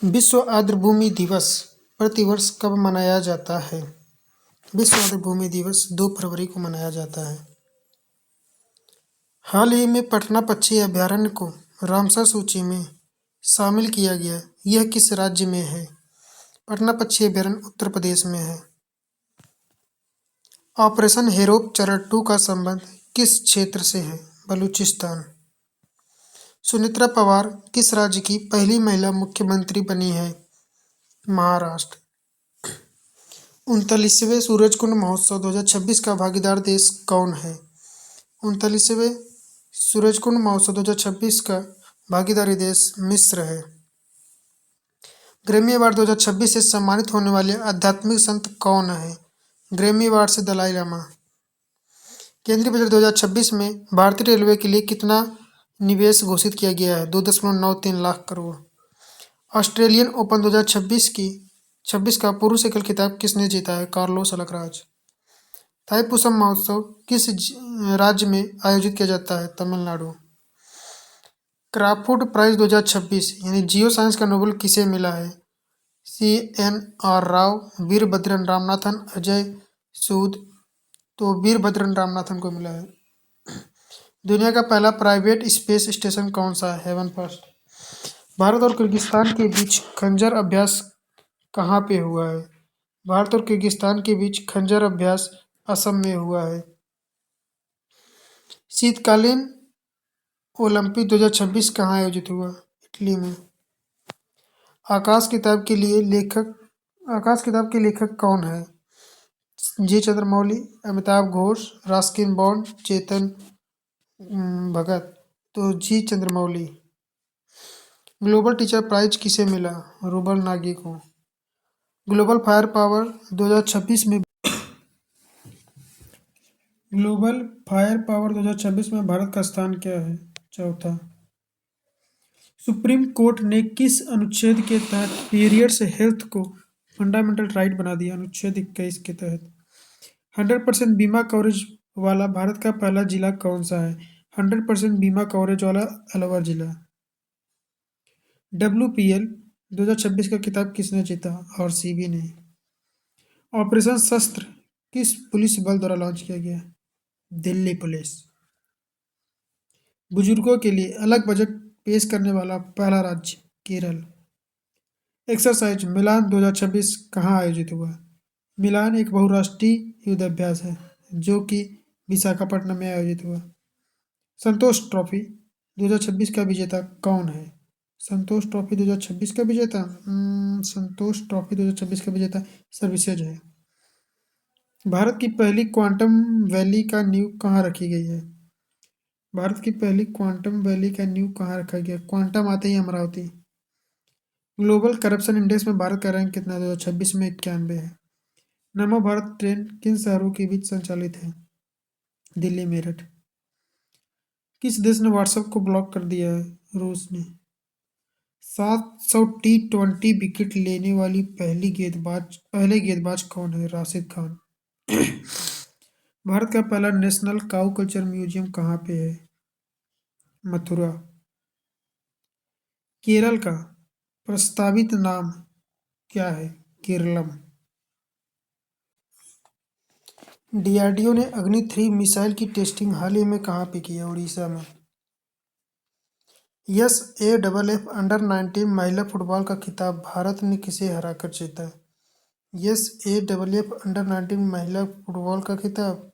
विश्व आर्द्रभूमि दिवस प्रतिवर्ष कब मनाया जाता है? विश्व आर्द्रभूमि दिवस 2 फरवरी को मनाया जाता है। हाल ही में पटना पक्षी अभयारण्य को रामसर सूची में शामिल किया गया। यह किस राज्य में है? पटना पक्षी अभयारण्य उत्तर प्रदेश में है। ऑपरेशन हेरोप चरण 2 का संबंध किस क्षेत्र से है? बलूचिस्तान। सुनेत्रा पवार किस राज्य की पहली महिला मुख्यमंत्री बनी है? महाराष्ट्र। 39वें सूरजकुंड महोत्सव 2026 का भागीदार देश कौन है? 39वें सूरजकुंड महोत्सव 2026 का भागीदारी देश मिस्र है। ग्रैमी अवार्ड 2026 से सम्मानित होने वाले आध्यात्मिक संत कौन है? ग्रैमी अवार्ड से दलाई लामा। केंद्रीय बजट 2026 में भारतीय रेलवे के लिए कितना निवेश घोषित किया गया है? 2.93 लाख करोड़। ऑस्ट्रेलियन ओपन 2026 का पुरुष एकल खिताब किसने जीता है? Carlos Alcaraz. थाईपुसम महोत्सव किस राज्य में आयोजित किया जाता है? तमिलनाडु। क्राफोर्ड प्राइज 2026 यानी जियो साइंस का नोबेल किसे मिला है? CNR राव, वीरभद्रन रामनाथन, अजय सूद। तो वीरभद्रन रामनाथन को मिला है। दुनिया का पहला प्राइवेट स्पेस स्टेशन कौन सा है? Haven first. भारत और किर्गिस्तान के बीच खंजर अभ्यास कहाँ पे हुआ है? भारत और किर्गिस्तान के बीच खंजर अभ्यास असम में हुआ है। शीतकालीन ओलंपिक 2026 कहाँ आयोजित हुआ? इटली में। आकाश किताब के लेखक कौन है? जी चंद्रमौली, अमिताभ घोष, रस्किन बॉन्ड, चेतन भगत। तो जी चंद्रमौली। ग्लोबल टीचर प्राइज किसे मिला? रूबल नागी को। ग्लोबल फायर पावर 2026 में भारत का स्थान क्या है? चौथा। सुप्रीम कोर्ट ने किस अनुच्छेद के तहत पीरियड्स हेल्थ को फंडामेंटल राइट बना दिया? अनुच्छेद 21 के तहत। 100% बीमा कवरेज वाला भारत का पहला जिला कौन सा है? 100% बीमा कवरेज वाला अलवर जिला। WPL 2026 का खिताब किसने जीता? RCB ने। ऑपरेशन शस्त्र किस पुलिस बल द्वारा लॉन्च किया गया? दिल्ली पुलिस। बुजुर्गों के लिए अलग बजट पेश करने वाला पहला राज्य केरल। एक्सरसाइज मिलान 2026 कहाँ आयोजित हुआ? मिलान एक बहुराष्ट्रीय युद्धाभ्यास है जो कि विशाखापट्टनम में आयोजित हुआ। संतोष ट्रॉफी 2026 का विजेता कौन है? संतोष ट्रॉफी 2026 का विजेता सर्विसेज है। भारत की पहली क्वांटम वैली का नींव कहाँ रखी गई है? भारत की पहली क्वांटम वैली का नींव कहाँ रखा गया? क्वांटम आते ही अमरावती। ग्लोबल करप्शन इंडेक्स में भारत का रैंक कितना है? 2026 में 91 है। नमो भारत ट्रेन किन शहरों के बीच संचालित है? दिल्ली मेरठ। किस देश ने व्हाट्सएप को ब्लॉक कर दिया है? रूस ने। 700 T20 विकेट लेने वाली पहले गेंदबाज कौन है? राशिद खान। भारत का पहला नेशनल काऊ कल्चर म्यूजियम कहाँ पे है? मथुरा। केरल का प्रस्तावित नाम क्या है? केरलम। DRDO ने अग्नि 3 मिसाइल की टेस्टिंग हाल ही में कहाँ पे की है? उड़ीसा में। SAFF अंडर-19 महिला फुटबॉल का खिताब भारत ने किसे हराकर जीता? SAFF अंडर-19 महिला फुटबॉल का खिताब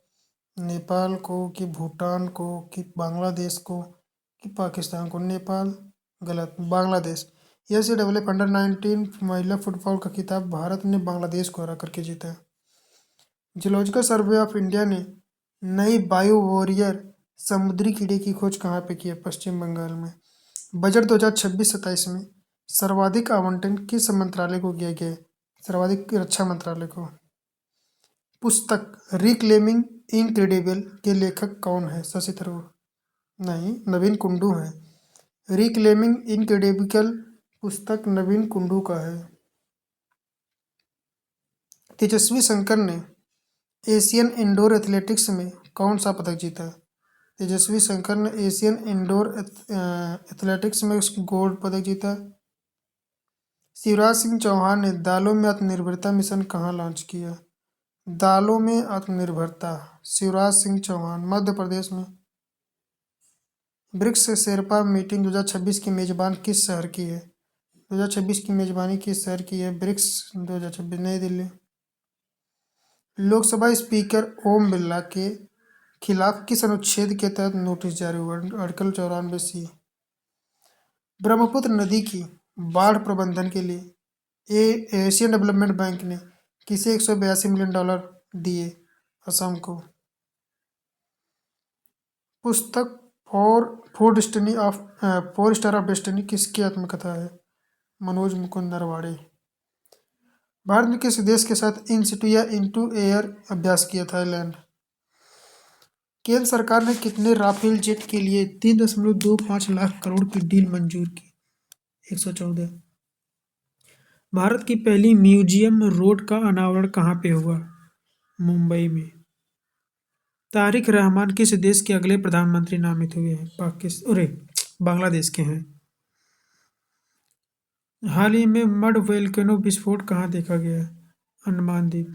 नेपाल को कि भूटान को कि बांग्लादेश को कि पाकिस्तान को? नेपाल गलत, बांग्लादेश। SAFF अंडर-19 महिला फुटबॉल का खिताब भारत ने बांग्लादेश को हरा करके जीता। जूलॉजिकल सर्वे ऑफ इंडिया ने नई बायो वॉरियर समुद्री कीड़े की खोज कहाँ पे की है? पश्चिम बंगाल में। बजट 2026-27 में सर्वाधिक आवंटन किस मंत्रालय को किया गया है? सर्वाधिक रक्षा मंत्रालय को। पुस्तक रिक्लेमिंग इनक्रेडिबल के लेखक कौन है? शशि थरूर। नहीं, नवीन कुंडू है। रिक्लेमिंग इनक्रेडिबल पुस्तक नवीन कुंडू का है। तेजस्वी शंकर ने एशियन इंडोर एथलेटिक्स में कौन सा पदक जीता? तेजस्वी शंकर ने एशियन इंडोर एथलेटिक्स में गोल्ड पदक जीता। शिवराज सिंह चौहान ने दालों में आत्मनिर्भरता मिशन कहाँ लॉन्च किया? दालों में आत्मनिर्भरता शिवराज सिंह चौहान मध्य प्रदेश में। ब्रिक्स शेरपा मीटिंग 2026 की मेजबान किस शहर की है? 2026 की मेजबानी किस शहर की है? ब्रिक्स 2026 नई दिल्ली। लोकसभा स्पीकर ओम बिरला के खिलाफ किस अनुच्छेद के तहत नोटिस जारी हुआ? Article 94C। ब्रह्मपुत्र नदी की बाढ़ प्रबंधन के लिए एशियन डेवलपमेंट बैंक ने किसे $182 मिलियन दिए? असम को। पुस्तक फोर स्टार ऑफ डेस्टिनी किसकी आत्मकथा है? मनोज मुकुंद नरवाड़े। भारत ने किस देश के साथ इन सिटू या इनटू एयर अभ्यास किया? थाईलैंड। केंद्र सरकार ने कितने राफेल जेट के लिए 3.25 लाख करोड़ की डील मंजूर की? 114। भारत की पहली म्यूजियम रोड का अनावरण कहाँ पे हुआ? मुंबई में। तारिक रहमान किस देश के अगले प्रधानमंत्री नामित हुए हैं? बांग्लादेश के हैं। हाल ही में मड वोल्केनो विस्फोट कहाँ देखा गया? अंडमान द्वीप।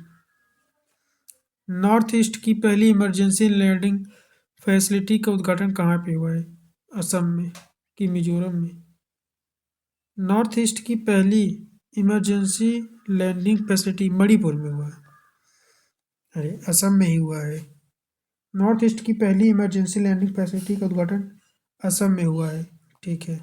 नॉर्थ ईस्ट की पहली इमरजेंसी लैंडिंग फैसिलिटी का उद्घाटन कहाँ पे हुआ है? असम में कि मिजोरम में? नॉर्थ ईस्ट की पहली इमरजेंसी लैंडिंग फैसिलिटी मणिपुर में हुआ है। अरे असम में ही हुआ है। नॉर्थ ईस्ट की पहली इमरजेंसी लैंडिंग फैसिलिटी का उद्घाटन असम में हुआ है। ठीक है।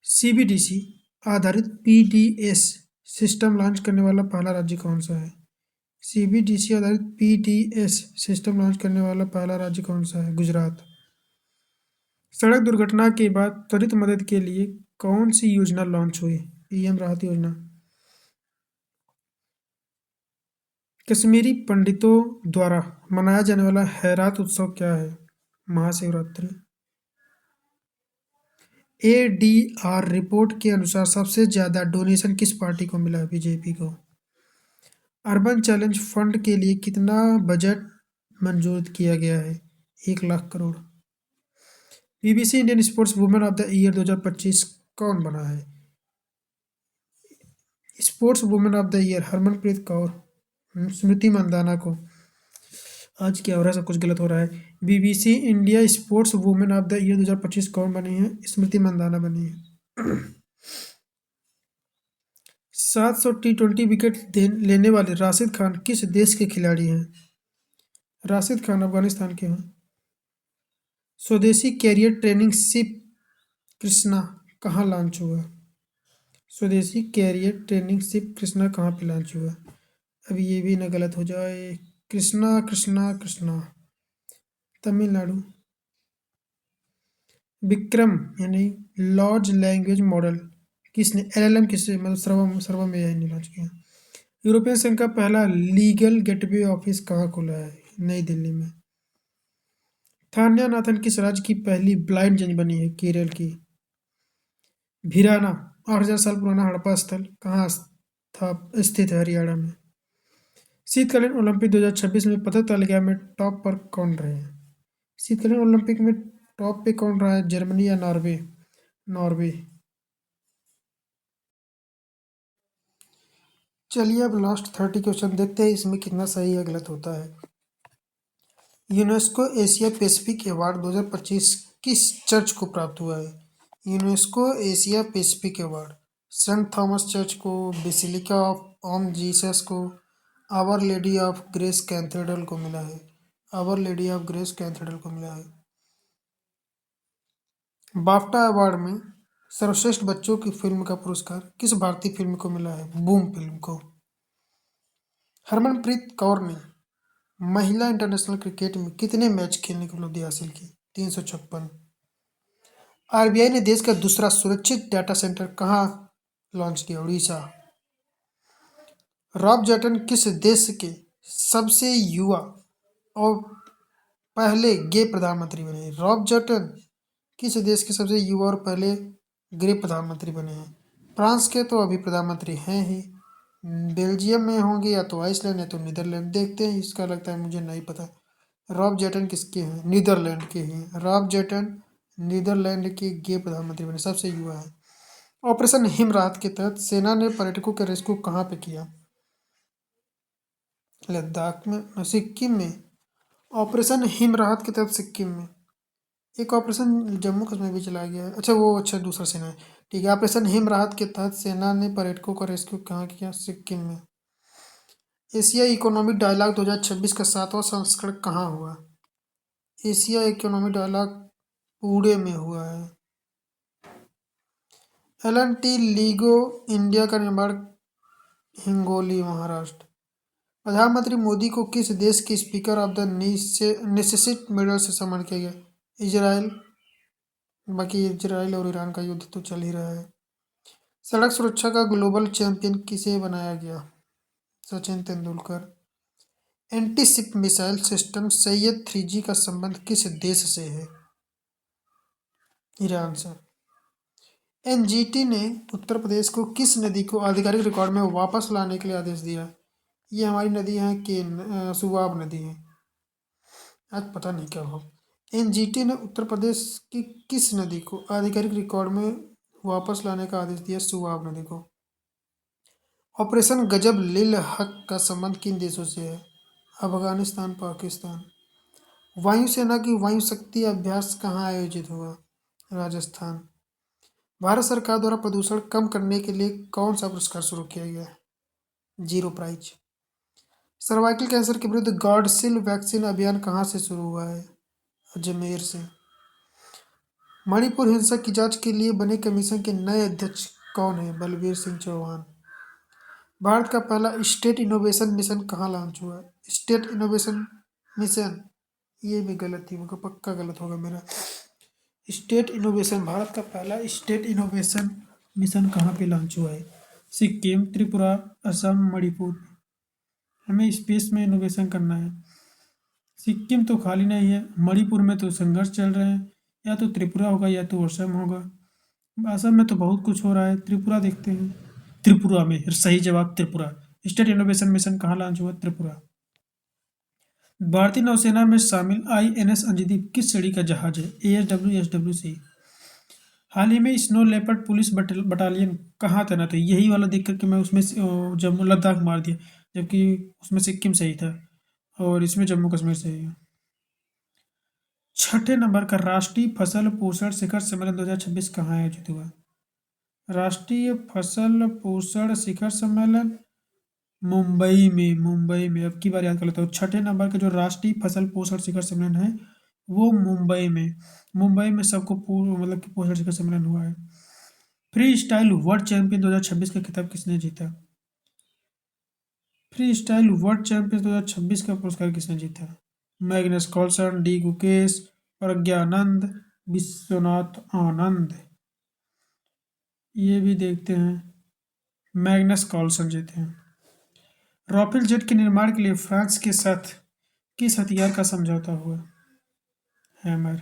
सीबीडीसी आधारित पीडीएस सिस्टम लॉन्च करने वाला पहला राज्य कौन सा है? सीबीडीसी आधारित पीडीएस सिस्टम लॉन्च करने वाला पहला राज्य कौन सा है? गुजरात। सड़क दुर्घटना के बाद त्वरित मदद के लिए कौन सी योजना लॉन्च हुई? पीएम राहत योजना। कश्मीरी पंडितों द्वारा मनाया जाने वाला हैरात उत्सव क्या है? महाशिवरात्रि। एडीआर रिपोर्ट के अनुसार सबसे ज्यादा डोनेशन किस पार्टी को मिला? बीजेपी को। अर्बन चैलेंज फंड के लिए कितना बजट मंजूर किया गया है? 1 lakh crore. BBC Indian sports women of the year 2025 कौन बना है? Sports women of the year Harmanpreet Kaur, Smriti Mandhana को। आज क्या हो रहा है? सब कुछ गलत हो रहा है। BBC India sports women of the year 2025 कौन बनी है? स्मृति मंदाना बनी है। 700 T20 विकेट लेने वाले राशिद खान किस देश के खिलाड़ी हैं? राशिद खान अफगानिस्तान के हैं। स्वदेशी कैरियर ट्रेनिंग शिप कृष्णा कहाँ लॉन्च हुआ? स्वदेशी कैरियर ट्रेनिंग शिप कृष्णा कहाँ पे लॉन्च हुआ? अब ये भी ना गलत हो जाए। कृष्णा कृष्णा कृष्णा तमिलनाडु। विक्रम यानी लार्ज लैंग्वेज मॉडल किसने एलएलएम किससे मतलब सर्वम एआई ने लॉन्च किया? यूरोपियन संघ का पहला लीगल गेटवे ऑफिस कहाँ खुला है? नई दिल्ली में। थान्या नाथन किस राज्य की पहली ब्लाइंड जज बनी है? केरल की। भीराना 8000 साल पुराना हड़प्पा स्थल कहाँ था? स्थित है हरियाणा में। शीतकालीन ओलंपिक 2026 में पदक तालिका में टॉप पर कौन रहे हैं? शीतकालीन ओलंपिक में टॉप पे कौन रहा है? जर्मनी या नॉर्वे? नॉर्वे। चलिए अब लास्ट 30 क्वेश्चन देखते हैं इसमें कितना सही या गलत होता है। यूनेस्को एशिया पैसिफिक अवार्ड 2025 किस चर्च को प्राप्त हुआ है? UNESCO Asia Pacific award Saint Thomas Church को, बेसिलिका ऑफ ओम जीसस को, Our Lady of Grace Cathedral को मिला है। Our Lady of Grace Cathedral को मिला है। बाफ्टा अवार्ड में सर्वश्रेष्ठ बच्चों की फिल्म का पुरस्कार किस भारतीय फिल्म को मिला है? बूम फिल्म को। हरमनप्रीत कौर ने महिला इंटरनेशनल क्रिकेट में कितने मैच खेलने की उपलब्धि हासिल की? 356। आरबीआई ने देश का दूसरा सुरक्षित डाटा सेंटर कहाँ लॉन्च किया? उड़ीसा। रॉब जॉर्डन किस देश के सबसे युवा और पहले गे प्रधानमंत्री बने? रॉब जॉर्डन किस देश के सबसे युवा और पहले गे प्रधानमंत्री बने हैं? फ्रांस के तो अभी प्रधानमंत्री हैं ही। बेल्जियम में होंगे या तो आइसलैंड या तो नीदरलैंड। देखते हैं, इसका लगता है मुझे नहीं पता। रॉब जॉर्डन किसके हैं? नीदरलैंड के हैं। रॉब जॉर्डन नीदरलैंड के गे प्रधानमंत्री बने, सबसे युवा है। ऑपरेशन हिमरात के तहत सेना ने पर्यटकों के रेस्क्यू कहाँ पे किया? लद्दाख में, सिक्किम में। ऑपरेशन हिमरात के तहत सिक्किम में। एक ऑपरेशन जम्मू कश्मीर भी चलाया गया है। अच्छा वो अच्छा दूसरा सेना है। ठीक है, ऑपरेशन हिमरात के तहत सेना ने पर्यटकों का रेस्क्यू कहाँ किया? सिक्किम में। एशिया इकोनॉमिक डायलॉग 2026 का 7वां संस्करण कहाँ हुआ? एशिया इकोनॉमिक डायलॉग पुणे में हुआ है। L&T लीगो इंडिया का निर्माण हिंगोली, महाराष्ट्र। प्रधानमंत्री मोदी को किस देश के स्पीकर ऑफ द नेसेसिट मेडल से सम्मानित किया गया? इजराइल। बाकी इजराइल और ईरान का युद्ध तो चल ही रहा है। सड़क सुरक्षा का ग्लोबल चैंपियन किसे बनाया गया? Sachin Tendulkar. Anti ship missile system Syed 3G का संबंध किस देश से है? ईरान से। एनजीटी ने उत्तर प्रदेश को किस नदी को आधिकारिक रिकॉर्ड में वापस लाने के लिए आदेश दिया? ये हमारी नदी है सुवाब नदी है। आज पता नहीं क्या हो। एनजीटी ने उत्तर प्रदेश की किस नदी को आधिकारिक रिकॉर्ड में वापस लाने का आदेश दिया? सुवाब नदी को। ऑपरेशन गजब लिल हक का संबंध किन देशों से है? अफगानिस्तान, पाकिस्तान। वायुसेना की वायु शक्ति अभ्यास कहाँ आयोजित हुआ? राजस्थान। भारत सरकार द्वारा प्रदूषण कम करने के लिए कौन सा पुरस्कार शुरू किया गया है? Zero prize. सर्वाइकल कैंसर के विरुद्ध गार्डसिल वैक्सीन अभियान कहाँ से शुरू हुआ है? अजमेर से। मणिपुर हिंसा की जांच के लिए बने कमीशन के नए अध्यक्ष कौन है? बलबीर सिंह चौहान। भारत का पहला स्टेट इनोवेशन मिशन कहाँ लॉन्च हुआ? स्टेट इनोवेशन मिशन, ये भी गलत ही होगा, पक्का गलत होगा मेरा। स्टेट इनोवेशन, भारत का पहला स्टेट इनोवेशन मिशन कहाँ पे लॉन्च हुआ है? सिक्किम, त्रिपुरा, असम, मणिपुर। हमें स्पेस में इनोवेशन करना है। सिक्किम तो खाली नहीं है, मणिपुर में तो संघर्ष चल रहे हैं, या तो त्रिपुरा होगा या तो असम होगा। असम में तो बहुत कुछ हो रहा है, त्रिपुरा देखते हैं। त्रिपुरा में सही जवाब त्रिपुरा। स्टेट इनोवेशन मिशन कहाँ लॉन्च हुआ? त्रिपुरा। भारतीय नौसेना में शामिल INS अंजदीप किस श्रेणी का जहाज है? ASW, SWC। हाल ही में स्नो लेपर्ड पुलिस बटालियन कहाँ तैनात है? यही वाला देख करके मैं उसमें जम्मू लद्दाख मार दिया, जबकि उसमें सिक्किम से ही था और इसमें जम्मू कश्मीर से ही है। छठे नंबर का राष्ट्रीय फसल पोषण शिखर सम्मेलन 2026 कहाँ आयोजित हुआ? राष्ट्रीय फसल पोषण शिखर सम्मेलन मुंबई में अब की बार याद कर लेता हूँ। छठे नंबर का जो राष्ट्रीय फसल पोषण शिखर सम्मेलन है वो मुंबई में सबको मतलब कि पोषण शिखर सम्मेलन हुआ है। फ्री स्टाइल वर्ल्ड चैंपियन 2026 का खिताब किसने जीता? फ्री स्टाइल वर्ल्ड चैंपियन 2026 का पुरस्कार किसने जीता? Magnus Carlsen, D Gukesh, Praggnanandhaa, Viswanathan Anand. ये भी देखते हैं, मैग्नस कार्लसन जीते हैं। राफेल जेट के निर्माण के लिए फ्रांस के साथ किस हथियार का समझौता हुआ? हैमर।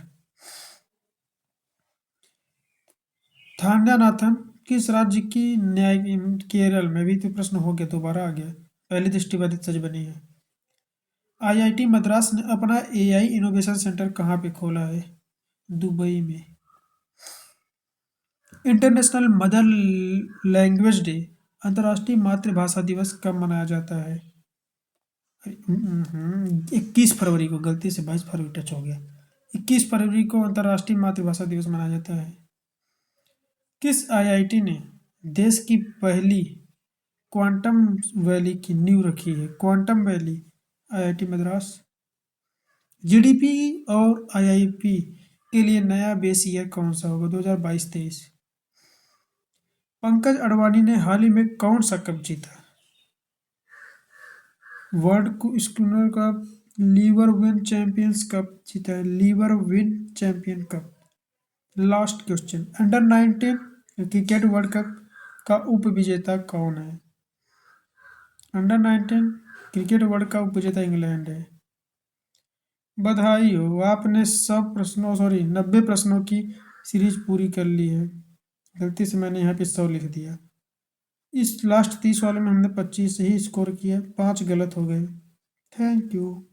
थान्यानाथन किस राज्य की न्याय? केरल में भी तो प्रश्न हो गया, दोबारा आ गया। पहली दृष्टिबाधित सच बनी है। IIT मद्रास ने अपना AI इनोवेशन सेंटर कहाँ पे खोला है? दुबई में। इंटरनेशनल मदर लैंग्वेज डे, अंतर्राष्ट्रीय मातृभाषा दिवस कब मनाया जाता है? 21 फरवरी को, गलती से 22 फरवरी टच हो गया। 21 फरवरी को अंतर्राष्ट्रीय मातृभाषा दिवस मनाया जाता है। किस IIT ने देश की पहली क्वांटम वैली की नींव रखी है? Quantum valley, IIT Madras. GDP और IIP के लिए नया बेस ईयर कौन सा होगा? 2022-23। पंकज अडवाणी ने हाल ही में कौन सा कप जीता? वर्ल्ड स्कूनर कप, लीवर विन चैंपियंस कप जीता है, लीवर विन champion cup. Last question, under cricket world cup का उप विजेता कौन है? अंडर-19 क्रिकेट वर्ल्ड कप उप विजेता इंग्लैंड है। बधाई हो, आपने 90 प्रश्नों की सीरीज पूरी कर ली है। गलती से मैंने यहाँ पे 100 लिख दिया। इस लास्ट 30 वाले में हमने 25 ही स्कोर किया, 5 गलत हो गए। Thank you.